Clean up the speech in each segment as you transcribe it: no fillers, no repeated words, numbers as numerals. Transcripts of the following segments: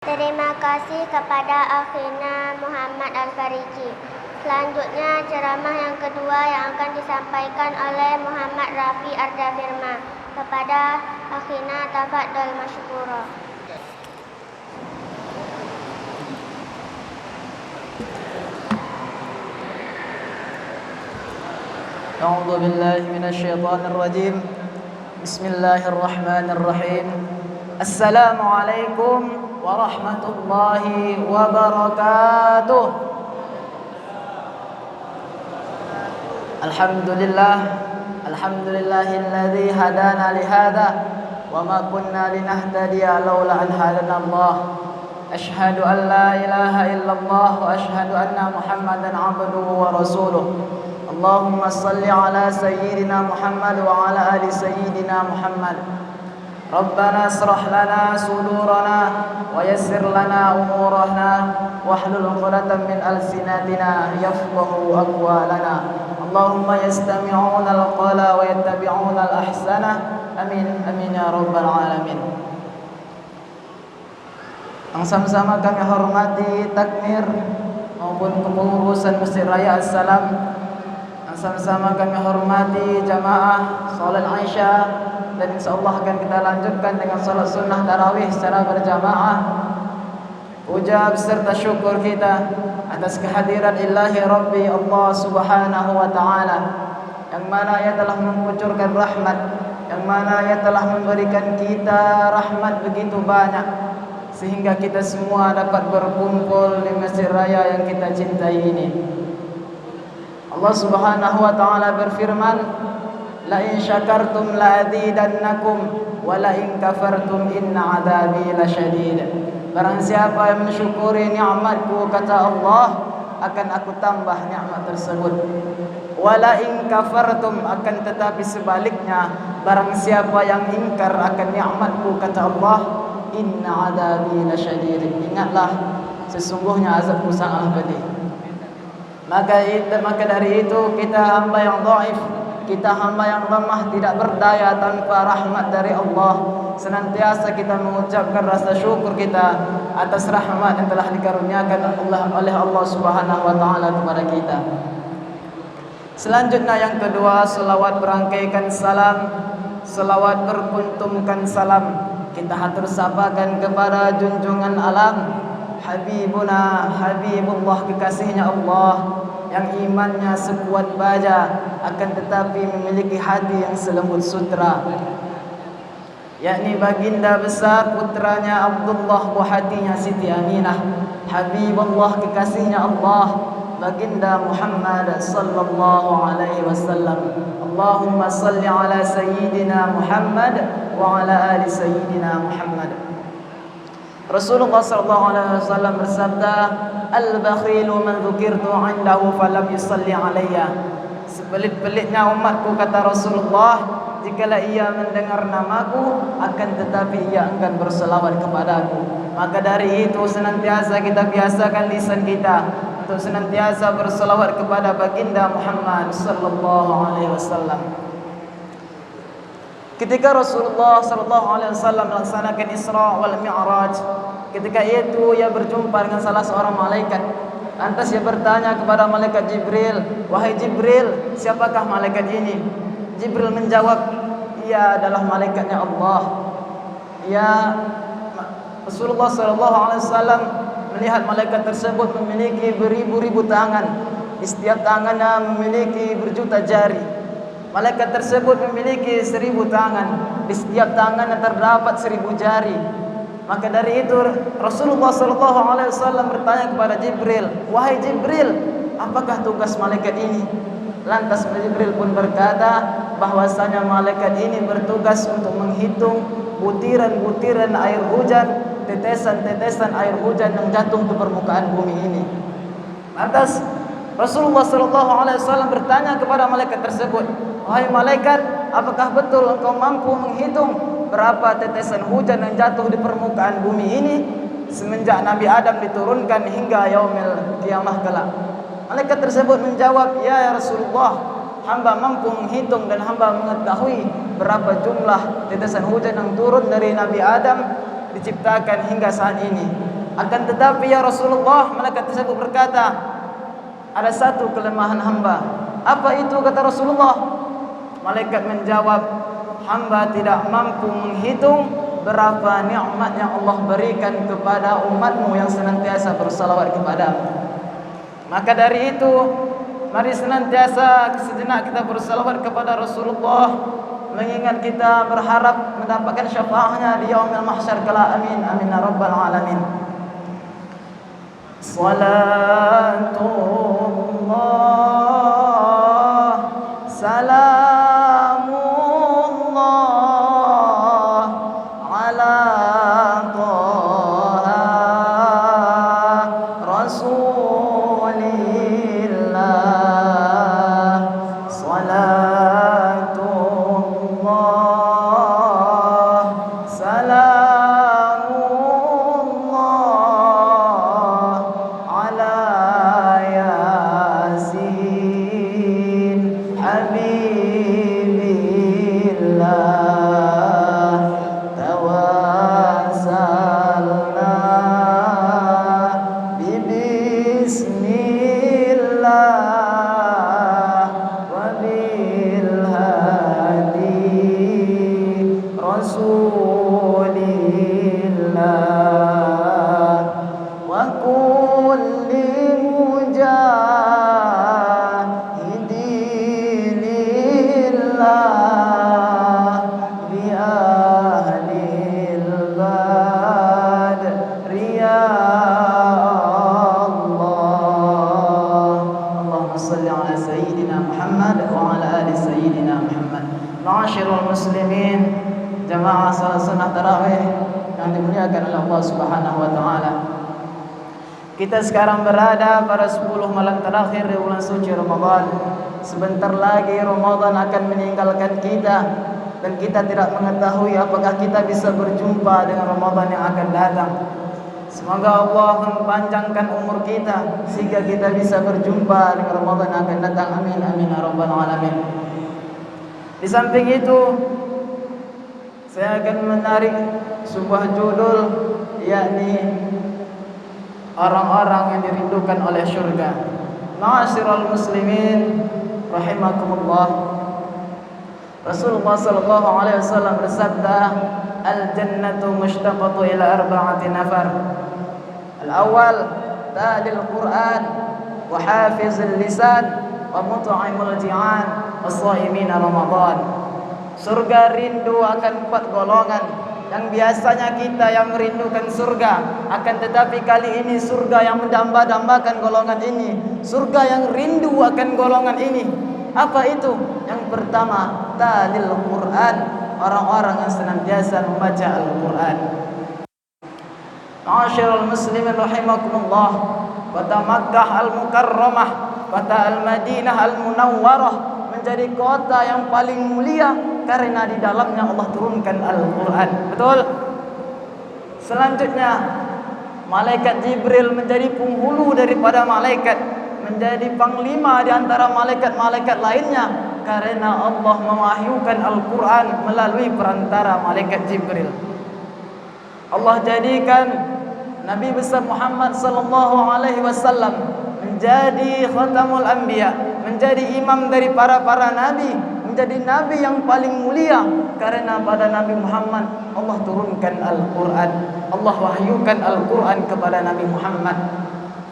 Terima kasih kepada akhina Muhammad Al-Fariji. Selanjutnya ceramah yang kedua yang akan disampaikan oleh Muhammad Rafi Ardafirma. Kepada akhina tafadhol masyukura. أعوذ بالله من الشيطان الرجيم بسم الله الرحمن الرحيم السلام عليكم ورحمة الله وبركاته الحمد لله الذي هدانا لهذا وما كنا لنهتدي لولا أن هدانا الله أشهد أن لا إله إلا الله وأشهد أن محمدا عبده ورسوله اللهم صل على سيدنا محمد وعلى آل سيدنا محمد ربنا اشرح لنا صدورنا ويسر لنا أمورنا واحلل عقدة من ألسنتنا يفقهوا أقوالنا اللهم يستمعون القول ويتبعون الأحسن آمين آمين يا رب العالمين. Yang sama-sama kami hormati takmir maupun kepengurusan Masjid Raya As-Salam. Sama-sama kami hormati jamaah salat Aisyah, dan insyaallah akan kita lanjutkan dengan salat sunnah tarawih secara berjamaah. Puja beserta syukur kita atas kehadiran Ilahi Rabbi Allah Subhanahu wa taala, yang mana Ia telah mengucurkan rahmat, yang mana Ia telah memberikan kita rahmat begitu banyak sehingga kita semua dapat berkumpul di Masjid Raya yang kita cintai ini. Allah Subhanahu wa taala berfirman, la in syakartum la azidannakum wa la in kafartum inna adzabi lasyadid. Barang siapa yang mensyukuri nikmatku, kata Allah, akan aku tambah nikmat tersebut. Wa la in kafartum, akan tetapi sebaliknya, barang siapa yang ingkar akan nikmatku, kata Allah, inna adzabi lasyadid. Ingatlah, sesungguhnya azabku sangat pedih. Maka dari itu kita hamba yang dhaif, kita hamba yang lemah, tidak berdaya tanpa rahmat dari Allah. Senantiasa kita mengucapkan rasa syukur kita atas rahmat yang telah dikaruniakan oleh Allah Subhanahu wa taala kepada kita. Selanjutnya yang kedua, selawat berangkaikan salam, selawat berkuntumkan salam. Kita hatur sapakan kepada junjungan alam, Habibuna, Habibullah, kekasihnya Allah, yang imannya sekuat baja akan tetapi memiliki hati yang selembut sutra, yakni baginda besar putranya Abdullah, buah hatinya Siti Aminah. Habibullah, kekasihnya Allah, baginda Muhammad sallallahu alaihi wasallam. Allahumma salli ala sayyidina Muhammad wa ala ali sayyidina Muhammad. Rasulullah sallallahu alaihi wasallam bersabda, al-bakhilu man dzukirtu 'indahu falam yusalli alayya. Sepelit-pelitnya umatku, kata Rasulullah, jikalau ia mendengar namaku akan tetapi ia enggan berselawat kepadaku. Maka dari itu senantiasa kita biasakan lisan kita untuk senantiasa berselawat kepada baginda Muhammad sallallahu alaihi wasallam. Ketika Rasulullah sallallahu alaihi wasallam melaksanakan Isra wal Mi'raj, ketika itu ia berjumpa dengan salah seorang malaikat. Lantas ia bertanya kepada malaikat Jibril, "Wahai Jibril, siapakah malaikat ini?" Jibril menjawab, "Ia adalah malaikatnya Allah." Rasulullah sallallahu alaihi wasallam melihat malaikat tersebut memiliki beribu-ribu tangan. Di setiap tangannya memiliki berjuta jari. Malaikat tersebut memiliki 1000 tangan. Di setiap tangannya terdapat 1000 jari. Maka dari itu Rasulullah SAW bertanya kepada Jibril, "Wahai Jibril, apakah tugas malaikat ini?" Lantas Jibril pun berkata bahwasanya malaikat ini bertugas untuk menghitung butiran-butiran air hujan, tetesan-tetesan air hujan yang jatuh ke permukaan bumi ini. Lantas Rasulullah SAW bertanya kepada malaikat tersebut, "Wahai malaikat, apakah betul engkau mampu menghitung berapa tetesan hujan yang jatuh di permukaan bumi ini semenjak Nabi Adam diturunkan hingga yaumil kiamah kelak?" Malaikat tersebut menjawab, "Ya Rasulullah, hamba mampu menghitung dan hamba mengetahui berapa jumlah tetesan hujan yang turun dari Nabi Adam diciptakan hingga saat ini. Akan tetapi ya Rasulullah, malaikat tersebut berkata, ada satu kelemahan hamba. Apa itu kata Rasulullah? Malaikat menjawab, hamba tidak mampu menghitung berapa nikmat yang Allah berikan kepada umatmu yang senantiasa bersalawat kepadamu. Maka dari itu, mari senantiasa sejenak kita bersalawat kepada Rasulullah, mengingat kita berharap mendapatkan syafaatnya di yaumil mahsyar kala. Amin amin ya rabbal alamin. Salatullah salamullah ala Taha Rasulillah. Salatullah salamullah ala Yasin Habibillah. Tawassalna bibismillah wa bil hadi Rasulillah wa kulli mujahidin lillah bi ahlil badri ya Allah. Allahumma salli ala sayyidina Muhammad wa ala ali sayyidina Muhammad. Ma'asyiral muslimin, jamaah salat sunnah tarawih yang dimuliakan oleh Allah Subhanahu wa taala. Kita sekarang berada pada 10 malam terakhir di bulan suci Ramadan. Sebentar lagi Ramadan akan meninggalkan kita, dan kita tidak mengetahui apakah kita bisa berjumpa dengan Ramadan yang akan datang. Semoga Allah mempanjangkan umur kita sehingga kita bisa berjumpa dengan Ramadan yang akan datang. Amin amin ya rabbal alamin. Di samping itu, saya akan menarik sebuah judul, yakni orang-orang yang dirindukan oleh syurga. Ma'asyiral muslimin rahimakumullah. Rasulullah sallallahu alaihi wasallam bersabda, al-jannatu mushtaqatu ila arba'ati nafar. Al-awwal talil Quran wa hafizul lisan wa mut'imul ji'an was-shaimin Ramadan. Surga rindu akan 4 golongan. Yang biasanya kita yang merindukan surga, akan tetapi kali ini surga yang mendamba-dambakan golongan ini. Surga yang rindu akan golongan ini. Apa itu? Yang pertama, talil Quran, orang-orang yang senantiasa membaca Al-Quran. Ma'asyiral muslimin rahimakumullah. Kota Makkah Al-Mukarramah, kota Al-Madinah Al-Munawwarah menjadi kota yang paling mulia karena di dalamnya Allah turunkan Al-Quran. Betul? Selanjutnya, malaikat Jibril menjadi penghulu daripada malaikat, menjadi panglima di antara malaikat-malaikat lainnya karena Allah mewahyukan Al-Quran melalui perantara malaikat Jibril. Allah jadikan Nabi besar Muhammad sallallahu alaihi wasallam menjadi khatamul anbiya, menjadi imam dari para nabi, menjadi nabi yang paling mulia karena pada Nabi Muhammad Allah turunkan Al-Quran. Allah wahyukan Al-Quran kepada Nabi Muhammad.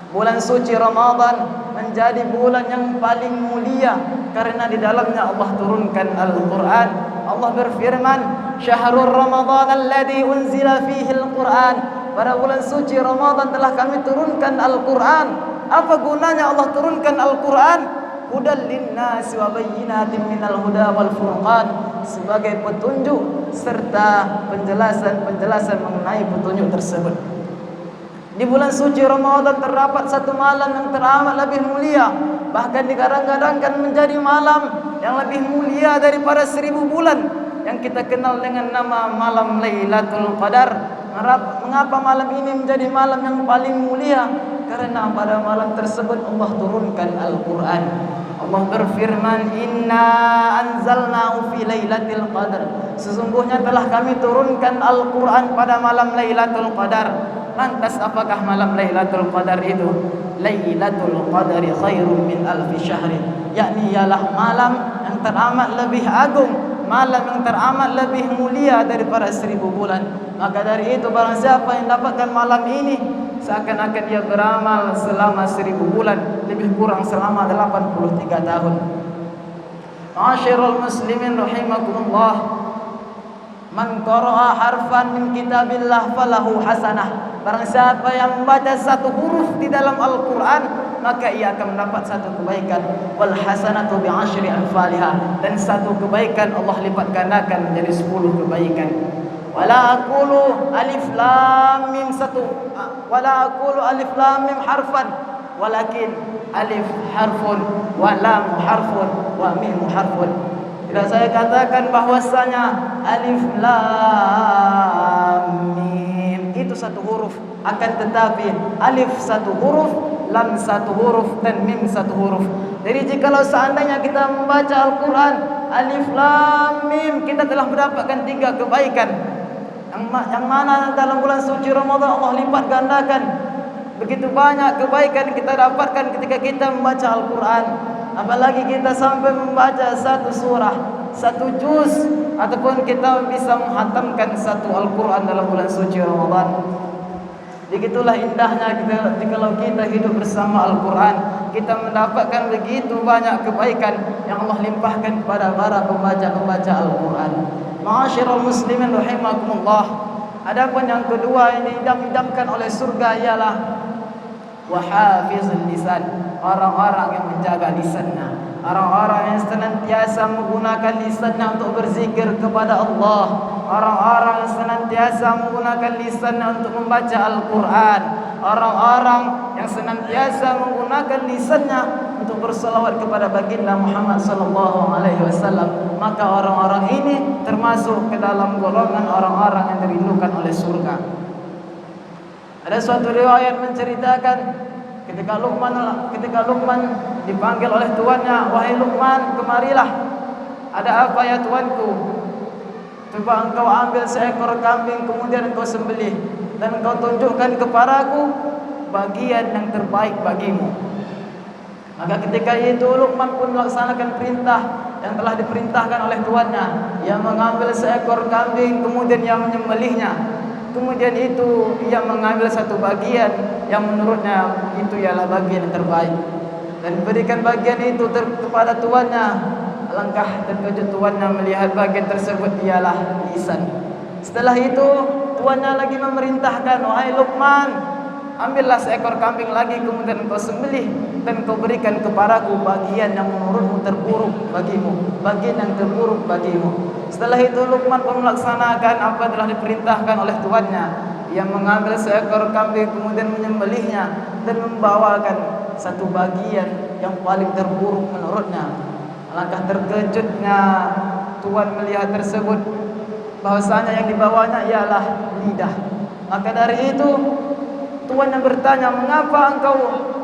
Bulan suci Ramadan menjadi bulan yang paling mulia karena di dalamnya Allah turunkan Al-Quran. Allah berfirman, syahrul Ramadan alladhi unzila fihi Al-Quran. Pada bulan suci Ramadan telah kami turunkan Al-Quran. Apa gunanya Allah turunkan Al-Quran? Hudal linnasi wa bayyinatin minal huda wal furqan, sebagai petunjuk serta penjelasan mengenai petunjuk tersebut. Di bulan suci Ramadan terdapat satu malam yang teramat lebih mulia, bahkan digadang-gadangkan menjadi malam yang lebih mulia daripada 1000 bulan, yang kita kenal dengan nama malam Lailatul Qadar. Mengapa malam ini menjadi malam yang paling mulia? Karena pada malam tersebut Allah turunkan Al-Quran. Allah berfirman, "Inna anzalnahu fi lailatul qadar." Sesungguhnya telah kami turunkan Al-Quran pada malam Lailatul Qadar. Lantas apakah malam Lailatul Qadar itu? Lailatul Qadari khairum min alfi syahrin, yakni ialah malam yang teramat lebih agung, malam yang teramat lebih mulia daripada 1000 bulan. Maka dari itu barang siapa yang dapatkan malam ini, seakan-akan dia beramal selama 1000 bulan, lebih kurang selama 83 tahun. Ma'asyiral muslimin rahimakumullah, man qara'a harfan min kitabillah falahu hasanah. Barang siapa yang membaca satu huruf di dalam Al-Quran, maka ia akan mendapat satu kebaikan. Wal hasanatu bi'asyri amsalihha, dan satu kebaikan Allah lipat gandakan menjadi 10 kebaikan. Wala aqulu alif lam mim harfan, walakin alif harfun wa lam harfun wa mim harfun. Tidak saya katakan bahwasanya alif lam mim itu satu huruf, akan tetapi alif satu huruf, lam satu huruf, dan mim satu huruf. Jadi jikalau seandainya kita membaca Al-Quran alif lam mim, kita telah mendapatkan 3 kebaikan yang mana dalam bulan suci Ramadan Allah lipat gandakan. Begitu banyak kebaikan kita dapatkan ketika kita membaca Al-Quran. Apalagi kita sampai membaca satu surah, satu juz, ataupun kita bisa menghatamkan satu Al-Quran dalam bulan suci Ramadan. Begitulah indahnya kalau kita hidup bersama Al-Quran. Kita mendapatkan begitu banyak kebaikan yang Allah limpahkan kepada para pembaca-pembaca Al-Quran. Ma'asyiral muslimin rahimakumullah. Adapun yang kedua yang diidam-idamkan oleh surga ialah wahafizul lisan, orang-orang yang menjaga lisannya, orang-orang yang senantiasa menggunakan lisannya untuk berzikir kepada Allah, orang-orang yang senantiasa menggunakan lisannya untuk membaca Al-Quran, orang-orang yang senantiasa menggunakan lisannya untuk bersalawat kepada baginda Muhammad sallallahu alaihi wasallam. Maka orang-orang ini termasuk ke dalam golongan orang-orang yang dirindukan oleh surga. Ada suatu riwayat menceritakan ketika Luqman dipanggil oleh tuannya, "Wahai Luqman, kemarilah. Ada apa ya tuanku? Coba engkau ambil seekor kambing, kemudian engkau sembelih, dan engkau tunjukkan kepadaku bagian yang terbaik bagimu." Maka ketika itu Luqman pun melaksanakan perintah yang telah diperintahkan oleh tuannya. Ia mengambil seekor kambing, kemudian ia menyembelihnya. Kemudian itu ia mengambil satu bagian yang menurutnya itu ialah bagian yang terbaik, dan berikan bagian itu kepada tuannya. Alangkah terkejut tuannya melihat bagian tersebut ialah lisan. Setelah itu tuannya lagi memerintahkan, "Wahai Luqman, ambillah seekor kambing lagi, kemudian engkau sembelih, dan engkau berikan kepadaku bagian yang menurutmu terburuk bagimu, bagian yang terburuk bagimu." Setelah itu Luqman pun melaksanakan apa yang telah diperintahkan oleh tuannya. Ia mengambil seekor kambing, kemudian menyembelihnya dan membawakan satu bagian yang paling terburuk menurutnya. Alangkah terkejutnya tuan melihat tersebut, bahwasanya yang dibawanya ialah lidah. Maka dari itu tuan yang bertanya, "Mengapa engkau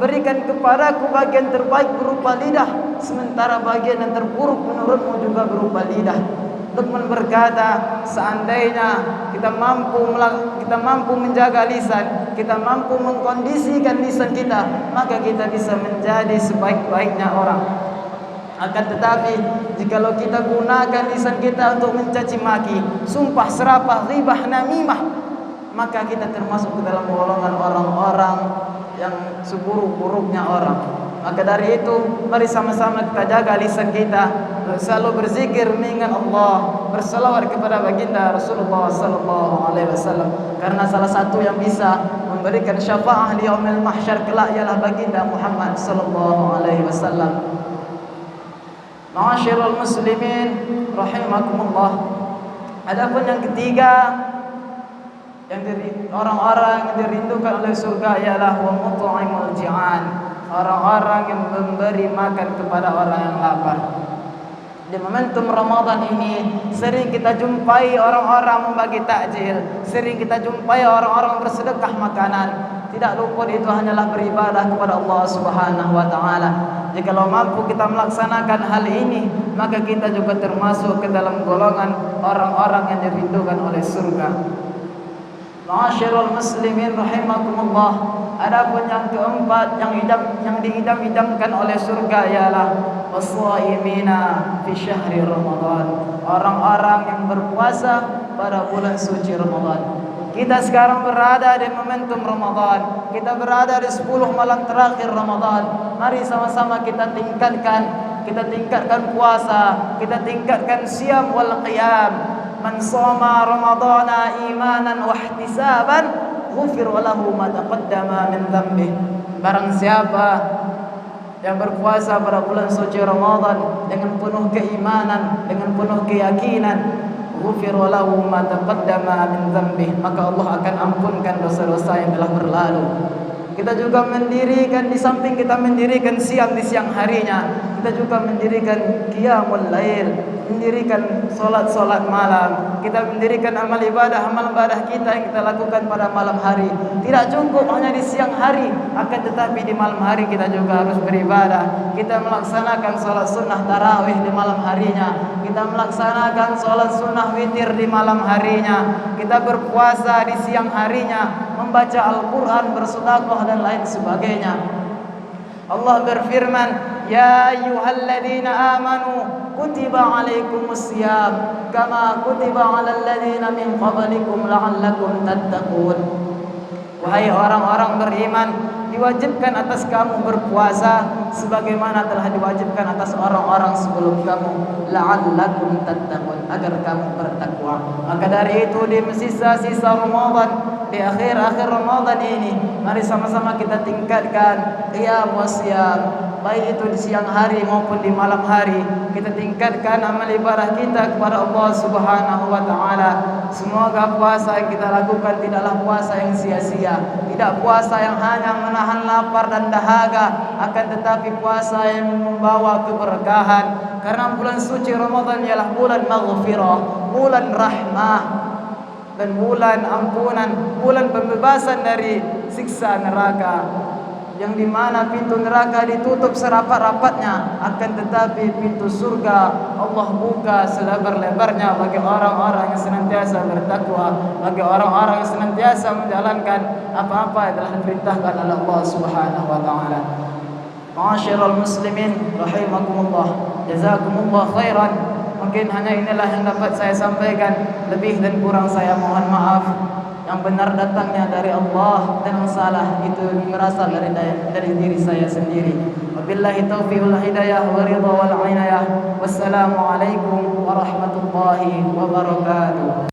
berikan kepadaku bagian terbaik berupa lidah, sementara bagian yang terburuk menurutmu juga berupa lidah?" Luqman berkata, seandainya kita mampu menjaga lisan, kita mampu mengkondisikan lisan kita, maka kita bisa menjadi sebaik-baiknya orang. Akan tetapi jikalau kita gunakan lisan kita untuk mencaci maki, sumpah serapah, ribah, namimah, maka kita termasuk ke dalam golongan orang-orang yang seburuk-buruknya orang. Maka dari itu mari sama-sama kita jaga lisan kita, selalu berzikir mengingat Allah, berselawat kepada baginda Rasulullah sallallahu alaihi wasallam, karena salah satu yang bisa memberikan syafaah di yaumil mahsyar kelak ialah baginda Muhammad sallallahu alaihi wasallam. Ma'asyiral muslimin rahimakumullah. Adapun yang ketiga yang orang-orang yang dirindukan oleh surga ialah wa mut'imul ji'an, orang-orang yang memberi makan kepada orang yang lapar. Di momentum Ramadan ini sering kita jumpai orang-orang membagi takjil, sering kita jumpai orang-orang bersedekah makanan. tidak luput itu hanyalah beribadah kepada Allah Subhanahu wa taala. Jikalau mampu kita melaksanakan hal ini, maka kita juga termasuk ke dalam golongan orang-orang yang dirindukan oleh surga. Ma'asyiral muslimin rahimakumullah. Adapun yang keempat yang diidam-idamkan oleh surga ialah was-shaimina fi syahri Ramadan. Orang-orang yang berpuasa pada bulan suci Ramadan. Kita sekarang berada di momentum Ramadan. Kita berada di 10 malam terakhir Ramadan. Mari sama-sama kita tingkatkan puasa, kita tingkatkan siyam wal qiyam. Man shoma Ramadana imanan wa ihtisaban ghufira lahu ma taqaddama min dhanbihi. Barang siapa yang berpuasa pada bulan suci Ramadan dengan penuh keimanan, dengan penuh keyakinan, ghufira lahu ma taqaddama min dhanbihi, maka Allah akan ampunkan dosa-dosa yang telah berlalu. Kita juga mendirikan, di samping kita mendirikan siang di siang harinya, kita juga mendirikan qiyamul lail, mendirikan solat-solat malam. Kita mendirikan amal ibadah kita yang kita lakukan pada malam hari. Tidak cukup hanya di siang hari, akan tetapi di malam hari kita juga harus beribadah. Kita melaksanakan solat sunnah tarawih di malam harinya. Kita melaksanakan solat sunnah witir di malam harinya. Kita berpuasa di siang harinya, membaca Al-Quran, bersedekah dan lain sebagainya. Allah berfirman, ya ayyuhalladzina amanu kutiba alaikumusiyam kama kutiba alal ladzina min qablikum la'allakum tattaqun. Wahai orang-orang beriman, diwajibkan atas kamu berpuasa sebagaimana telah diwajibkan atas orang-orang sebelum kamu, la'allakum tattaqun, agar kamu bertakwa. Maka dari itu di sisa-sisa Ramadan, di akhir-akhir Ramadan ini, mari sama-sama kita tingkatkan qiyam wa siyam, baik itu di siang hari maupun di malam hari. Kita tingkatkan amal ibadah kita kepada Allah Subhanahu wa taala. Semoga puasa yang kita lakukan tidaklah puasa yang sia-sia, tidak puasa yang hanya menahan lapar dan dahaga, akan tetapi puasa yang membawa keberkahan. Karena bulan suci Ramadan ialah bulan maghfirah, bulan rahmah, dan bulan ampunan, bulan pembebasan dari siksa neraka, yang dimana pintu neraka ditutup serapat-rapatnya, akan tetapi pintu surga Allah buka selebar-lebarnya bagi orang-orang yang senantiasa bertakwa, bagi orang-orang yang senantiasa menjalankan apa-apa yang telah diperintahkan oleh Allah Subhanahu wa taala. Ma'asyiral muslimin rahimakumullah, jazakumullah khairan. Mungkin hanya inilah yang dapat saya sampaikan. Lebih dan kurang saya mohon maaf. Yang benar datangnya dari Allah, dan yang salah itu berasal dari diri saya sendiri. Wabillahi taufiq wal hidayah wa ridha wal inayah. Wassalamualaikum warahmatullahi wabarakatuh.